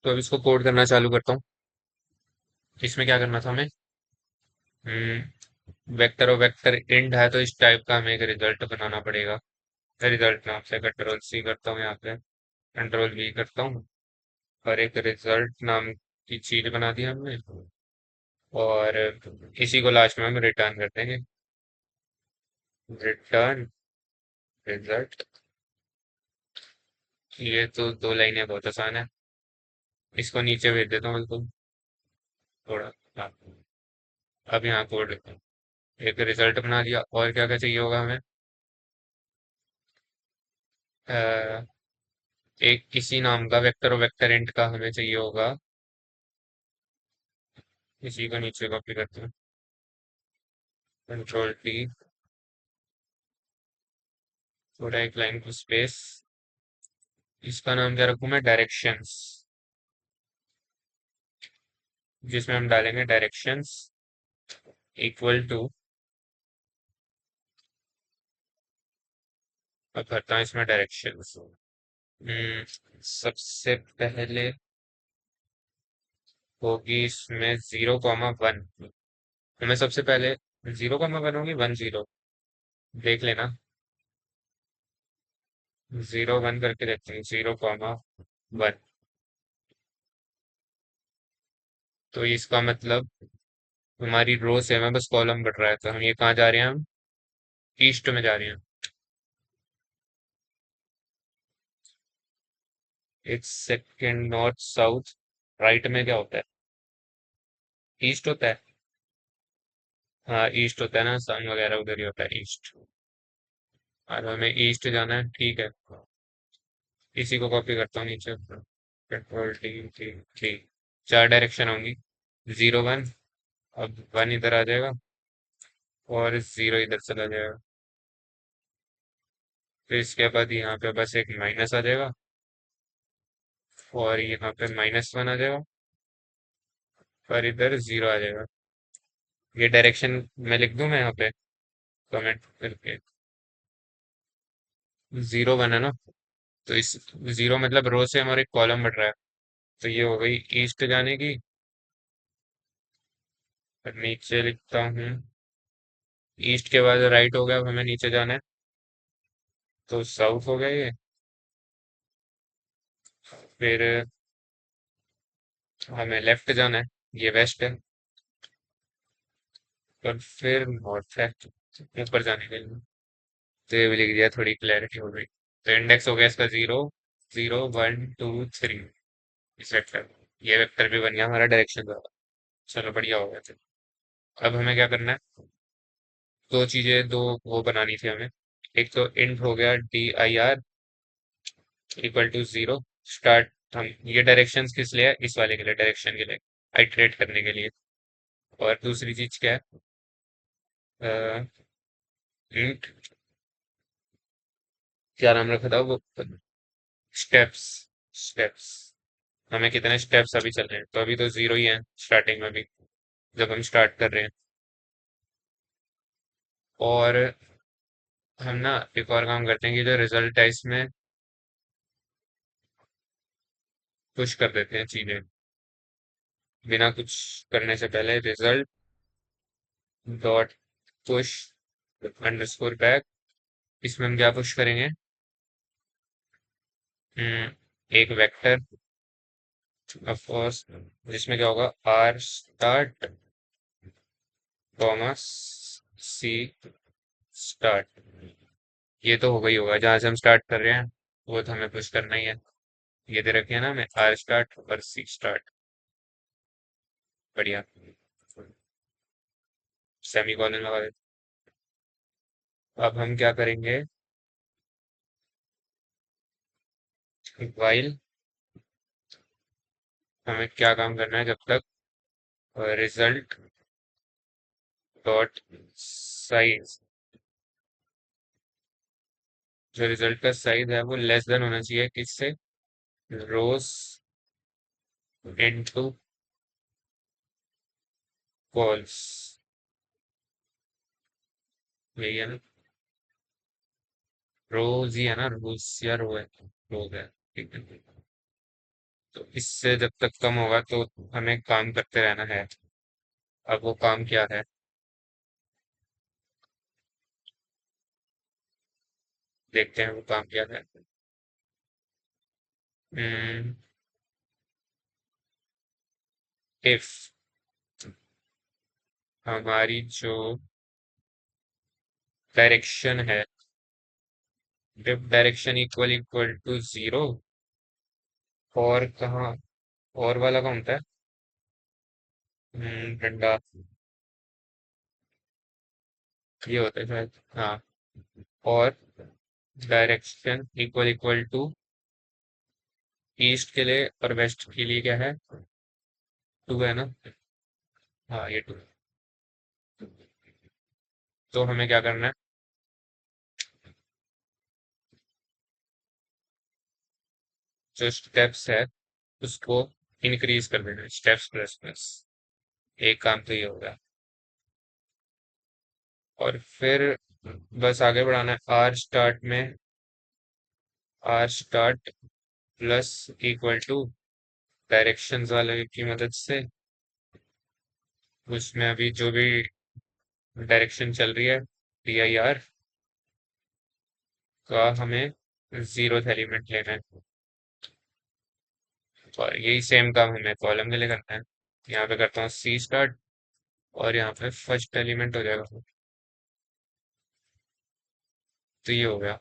तो अब इसको कोड करना चालू करता हूँ। इसमें क्या करना था हमें? वेक्टर और वेक्टर इंड है तो इस टाइप का हमें एक रिजल्ट बनाना पड़ेगा। रिजल्ट नाम से कंट्रोल सी करता हूँ, यहाँ पे कंट्रोल वी करता हूँ और एक रिजल्ट नाम की चीज बना दी हमने। और इसी को लास्ट में हम रिटर्न कर देंगे। Return result. ये तो दो लाइनें बहुत आसान है। इसको नीचे भेज देता हूँ बिल्कुल थोड़ा। हाँ, अब यहाँ कोड लिखता हूँ। एक रिजल्ट बना दिया, और क्या क्या चाहिए होगा हमें? अ, एक किसी नाम का वेक्टर और वेक्टर इंट का हमें चाहिए होगा। इसी को नीचे कॉपी करते हैं, कंट्रोल टी, थोड़ा एक लाइन को स्पेस। इसका नाम क्या रखूं मैं? डायरेक्शंस, जिसमें हम डालेंगे डायरेक्शंस इक्वल टू। अब करता हूँ इसमें डायरेक्शंस। सबसे पहले होगी इसमें 0,1। हमें सबसे पहले 0,1 होगी, 10 देख लेना। 0,1 करके देखते हैं, 0,1। तो इसका मतलब हमारी रो सेम है, बस कॉलम बढ़ रहा है। तो हम ये कहाँ जा रहे हैं? हम ईस्ट में जा रहे हैं। एक सेकेंड, नॉर्थ साउथ राइट में क्या होता है? ईस्ट होता है। हाँ ईस्ट होता है ना, सन वगैरह उधर ही होता है, ईस्ट। और हमें ईस्ट जाना है, ठीक है। इसी को कॉपी करता हूँ नीचे, कंट्रोल टी टी टी। चार डायरेक्शन होंगी, 0,1। अब 1 इधर आ जाएगा और 0 इधर चला जाएगा। फिर इसके बाद यहाँ पे बस एक माइनस आ जाएगा और यहाँ पे -1 आ जाएगा और इधर 0 आ जाएगा। ये डायरेक्शन मैं लिख दूं मैं यहाँ पे कमेंट करके? 0,1 है ना, तो इस 0 मतलब रो से हमारे कॉलम बढ़ रहा है। तो ये हो गई ईस्ट जाने की। और नीचे लिखता हूँ, ईस्ट के बाद राइट हो गया, अब हमें नीचे जाना है। तो साउथ हो गया ये। फिर हमें लेफ्ट जाना है, ये वेस्ट है। और फिर नॉर्थ है ऊपर जाने के लिए। तो ये भी लिख दिया, थोड़ी क्लैरिटी हो गई। तो इंडेक्स हो गया इसका 0, 0, 1, 2, 3। इस वेक्टर, ये वेक्टर भी बन गया हमारा डायरेक्शन द्वारा। चलो बढ़िया हो गया। तो अब हमें क्या करना है? दो चीजें, दो वो बनानी थी हमें। एक तो इंट हो गया dir इक्वल टू 0 स्टार्ट। हम ये डायरेक्शंस किस लिए है? इस वाले के लिए, डायरेक्शन के लिए, आइटरेट करने के लिए। और दूसरी चीज क्या है? इंट, क्या नाम रखा था वो? स्टेप्स। स्टेप्स, हमें कितने स्टेप्स अभी चल रहे हैं? तो अभी तो 0 ही है स्टार्टिंग में भी, जब हम स्टार्ट कर रहे हैं। और हम ना एक और काम करते हैं कि जो रिजल्ट है इसमें पुश कर देते हैं चीजें, बिना कुछ करने से पहले। Result dot push underscore back. इसमें हम क्या पुश करेंगे? एक वेक्टर ऑफ कोर्स, जिसमें क्या होगा? R start comma C start. ये तो होगा ही होगा, जहां से हम स्टार्ट कर रहे हैं वो तो हमें पुश करना ही है। ये दे रखे है ना हमें, आर स्टार्ट और सी स्टार्ट। बढ़िया, सेमी कॉलन लगा देते। अब हम क्या करेंगे? वाइल, हमें क्या काम करना है जब तक? रिजल्ट डॉट साइज, जो रिजल्ट का साइज है वो लेस देन होना चाहिए किससे? रोज इनटू कॉल्स। यही है ना? रोज ही है ना, रोज या रो है? रोज है, ठीक है। तो इससे जब तक कम होगा तो हमें काम करते रहना है। अब वो काम क्या है, देखते हैं वो काम क्या है। इफ हमारी जो डायरेक्शन है, if direction equal equal to zero, और कहाँ, और वाला कौन था? डंडा, ये होता है शायद, हाँ। और direction equal equal to east के लिए और वेस्ट के लिए क्या है? टू है ना? हाँ, ये टू। तो हमें क्या करना है? जो स्टेप्स है उसको इंक्रीज कर देना, स्टेप्स प्लस प्लस। एक काम तो ये होगा। और फिर बस आगे बढ़ाना है। आर स्टार्ट में, R start plus equal to directions वाले की मदद से, उसमें अभी जो भी डायरेक्शन चल रही है, डी आई आर का, हमें जीरो एलिमेंट लेना है। और यही सेम काम हमें कॉलम के लिए करना है। यहाँ पे करता हूँ सी स्टार्ट, और यहाँ पे फर्स्ट एलिमेंट हो जाएगा। तो ये हो गया।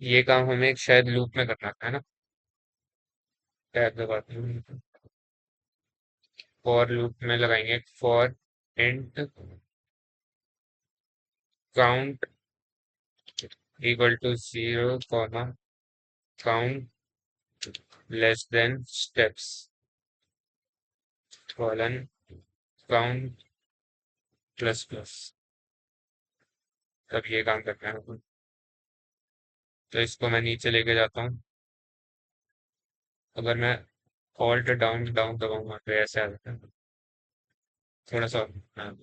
ये काम हमें एक शायद लूप में करना था, है ना? टैब दबाते हैं, फॉर लूप में लगाएंगे for int count equal to zero comma count less than steps colon count plus plus. तब ये काम करना है। तो इसको मैं नीचे लेके जाता हूँ। अगर मैं ऑल्ट डाउन डाउन दबाऊंगा तो ऐसे आ जाता है थोड़ा सा। हाँ।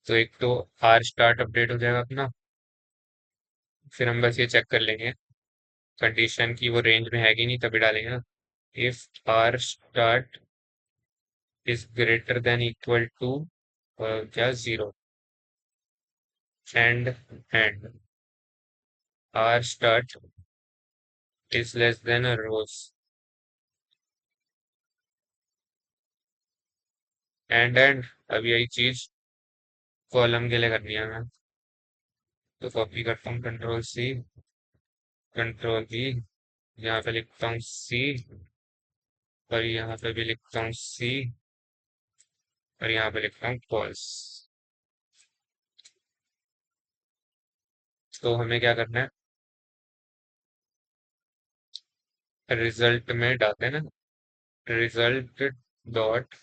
तो एक तो आर स्टार्ट अपडेट हो जाएगा अपना। फिर हम बस ये चेक कर लेंगे कंडीशन की वो रेंज में है कि नहीं, तभी डालेंगे ना। If R start is greater than equal to क्या, zero, and R start is less than rows, and अब यही चीज कॉलम के लिए करनी है मैं। तो कॉपी करता हूँ, कंट्रोल सी, कंट्रोल वी, यहाँ पे लिखता हूँ सी, और यहाँ पे भी लिखता हूँ सी, और यहाँ पे लिखता हूँ फॉल्स। तो हमें क्या करना है, रिजल्ट में डालते हैं ना, रिजल्ट डॉट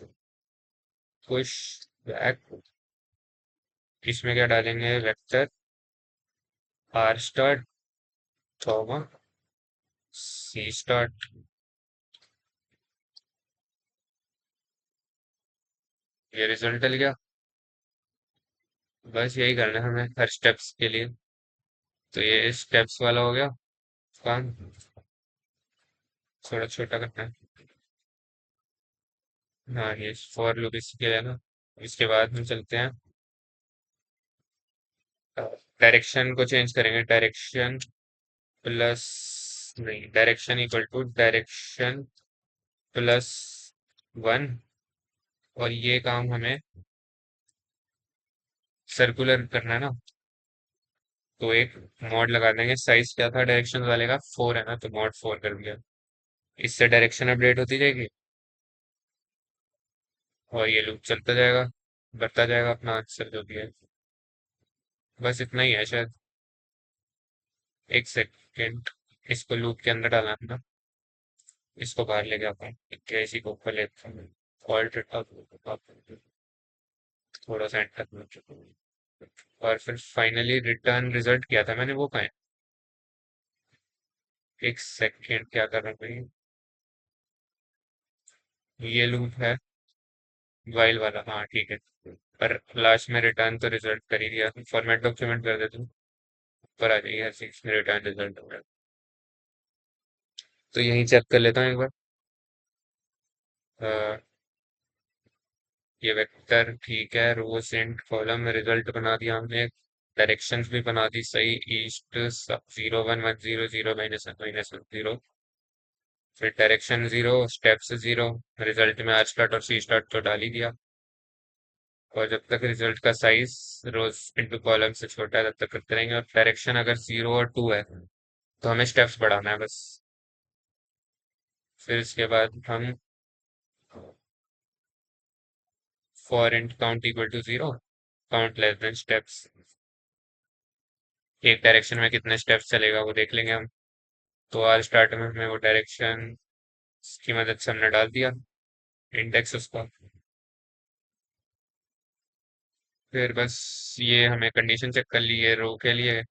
पुश बैक। इसमें क्या डालेंगे, vector R start comma C start. ये रिजल्ट डल गया। बस यही करना है हमें हर स्टेप्स के लिए। तो ये स्टेप्स वाला हो गया काम। थोड़ा छोटा करना है। हाँ, ये फॉर लूप इसके लिए ना। इसके बाद हम चलते हैं, डायरेक्शन को चेंज करेंगे। डायरेक्शन प्लस, नहीं, direction equal to direction plus one. और ये काम हमें सर्कुलर करना है ना। तो एक मॉड लगा देंगे। साइज क्या था डायरेक्शन वाले का, फोर है ना, तो मॉड फोर कर दिया। इससे डायरेक्शन अपडेट होती जाएगी और ये लूप चलता जाएगा, बढ़ता जाएगा अपना आंसर जो भी है। बस इतना ही है शायद। एक सेकेंड, इसको लूप के अंदर डालना है ना। इसको बाहर लेके आता हूँ, इक्यासी को ऊपर लेता हूँ। ऑल्ट अब थोड़ा सा एंटर, और फिर फाइनली रिटर्न रिजल्ट किया था मैंने, वो कहाँ है? एक सेकेंड, क्या कर रहा हूँ भाई? ये लूप है वाइल वाला, हाँ ठीक है। पर लास्ट में रिटर्न तो रिजल्ट कर ही दिया, फॉर्मेट डॉक्यूमेंट कर देते ऊपर आ जाएगी हर चीज में रिटर्न रिजल्ट हो गया। तो यहीं चेक कर लेता हूँ एक बार। अ, ये वेक्टर ठीक है, रोज एंड कॉलम रिजल्ट बना दिया हमने, डायरेक्शंस भी बना दी सही, ईस्ट 0 1 1 0 0 -1 -1 0, फिर डायरेक्शन 0, स्टेप्स 0, रिजल्ट में आर स्टार्ट और सी स्टार्ट तो डाल ही दिया। और जब तक रिजल्ट का साइज रोज इंटू कॉलम से छोटा है तब तक करते रहेंगे, और डायरेक्शन अगर 0 और 2 है तो हमें स्टेप्स बढ़ाना है बस। फिर इसके बाद हम for int count equal to 0, count less than steps, एक डायरेक्शन में कितने स्टेप्स चलेगा वो देख लेंगे हम। तो आर स्टार्ट में हमें वो डायरेक्शन की मदद से हमने डाल दिया इंडेक्स उसका। फिर बस ये हमें कंडीशन चेक कर ली है, रो के लिए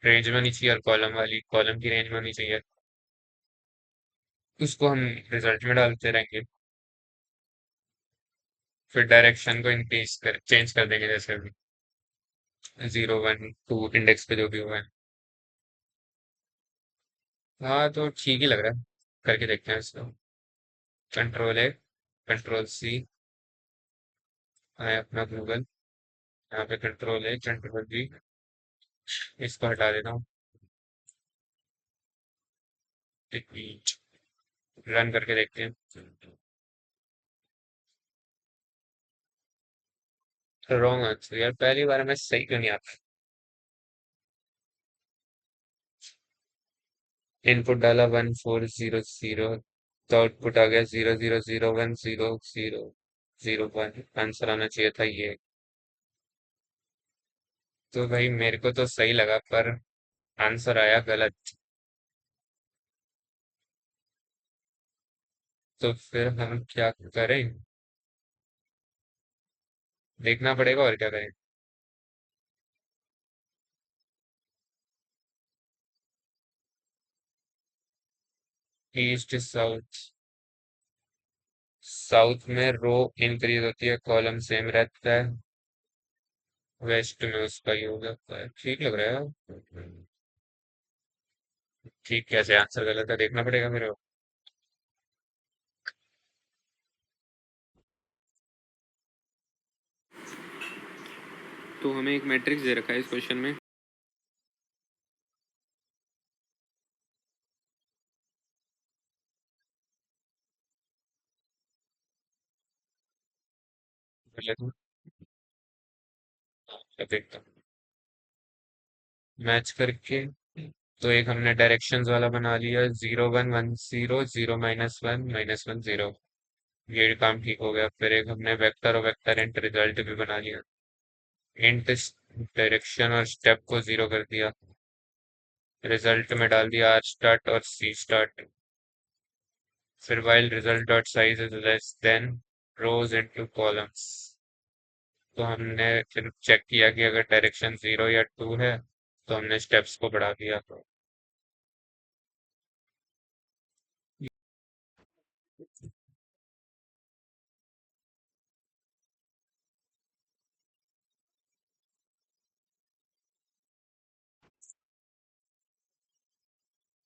रेंज में होनी चाहिए और कॉलम वाली कॉलम की रेंज में होनी चाहिए, उसको हम रिजल्ट में डालते रहेंगे। फिर डायरेक्शन को इंक्रीज कर चेंज कर देंगे, जैसे भी 0 1 2 इंडेक्स पे जो भी हुआ है। हाँ तो ठीक ही लग रहा है, करके देखते हैं इसको। कंट्रोल A, कंट्रोल C, है अपना गूगल, यहाँ पे कंट्रोल A कंट्रोल V, इसको हटा देता हूँ, रन करके देखते हैं। रॉन्ग आंसर यार, पहली बार में सही क्यों नहीं आता। इनपुट डाला 1 4 0 0, तो आउटपुट आ गया 0 0 0 1 0 0 0 1, आंसर आना चाहिए था ये। तो भाई मेरे को तो सही लगा पर आंसर आया गलत। तो फिर हम क्या करें, देखना पड़ेगा और क्या करें। ईस्ट साउथ, साउथ में रो इंक्रीज होती है, कॉलम सेम रहता है, वेस्ट में उसका ही हो जाता है, ठीक लग रहा है। ठीक कैसे आंसर गलत है देखना पड़ेगा मेरे को। तो हमें एक मैट्रिक्स दे रखा है इस क्वेश्चन में, पहले तो देखता हूँ मैच करके। तो एक हमने डायरेक्शंस वाला बना लिया, 0 1 1 0 0 -1 -1 0, ये काम ठीक हो गया। फिर एक हमने वेक्टर और वेक्टर इंट रिजल्ट भी बना लिया, इंट डायरेक्शन और स्टेप को 0 कर दिया, रिजल्ट में डाल दिया आर स्टार्ट और सी स्टार्ट। फिर while result dot size is less than rows into columns, तो हमने फिर चेक किया कि अगर डायरेक्शन 0 या 2 है तो हमने स्टेप्स को बढ़ा दिया।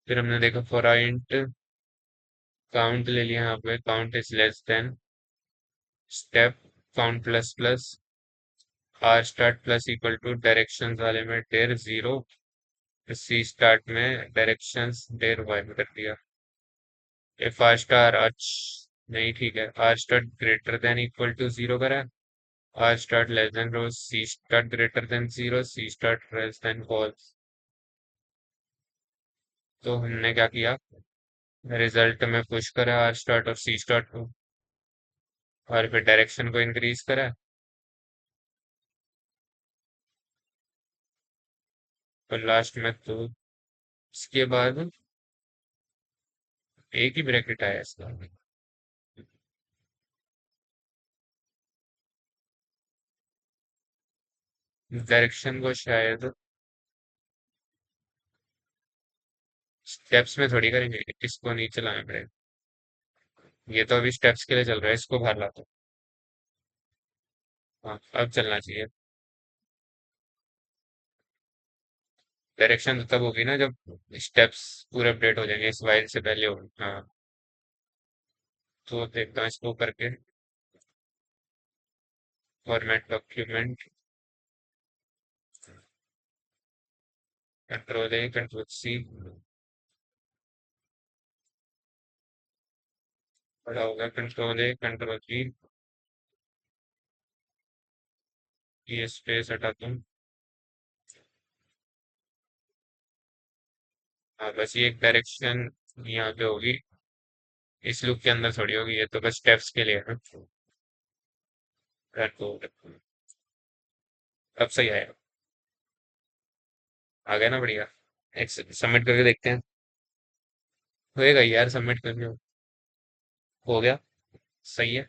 फिर हमने देखा फॉर इंट काउंट ले लिया, यहाँ पे count is less than step count plus plus R start plus equal to direction वाले में डेर 0, सी स्टार्ट में डायरेक्शंस डेर वाई में कर दिया। इफ आर स्टार नहीं ठीक है, R start greater than equal to 0 करा, R start less than rows, C start greater than 0, C start less than cols. तो हमने क्या किया, रिजल्ट में पुश करा आर स्टार्ट और सी स्टार्ट को, और फिर डायरेक्शन को इंक्रीज करा, और लास्ट में तो इसके बाद एक ही ब्रैकेट आया इसका, डायरेक्शन को शायद स्टेप्स में थोड़ी करेंगे, इसको नीचे लाना पड़ेगा। ये तो अभी स्टेप्स के लिए चल रहा है, इसको बाहर लाता हाँ अब चलना चाहिए। डायरेक्शन तब होगी ना जब स्टेप्स पूरे अपडेट हो जाएंगे, इस वाइल से पहले हो। हाँ, तो देखता हूँ इसको करके। Format document, control A control C, बड़ा होगा कंट्रोल ए कंट्रोल वी, ये स्पेस हटा दूँ। हाँ बस ये एक डायरेक्शन यहाँ पे होगी, इस लूप के अंदर थोड़ी होगी, ये तो बस स्टेप्स के लिए है। रन को अब सही आएगा। आ गया ना, बढ़िया। एक सबमिट करके देखते हैं। होएगा यार, सबमिट करके हो गया। सही है।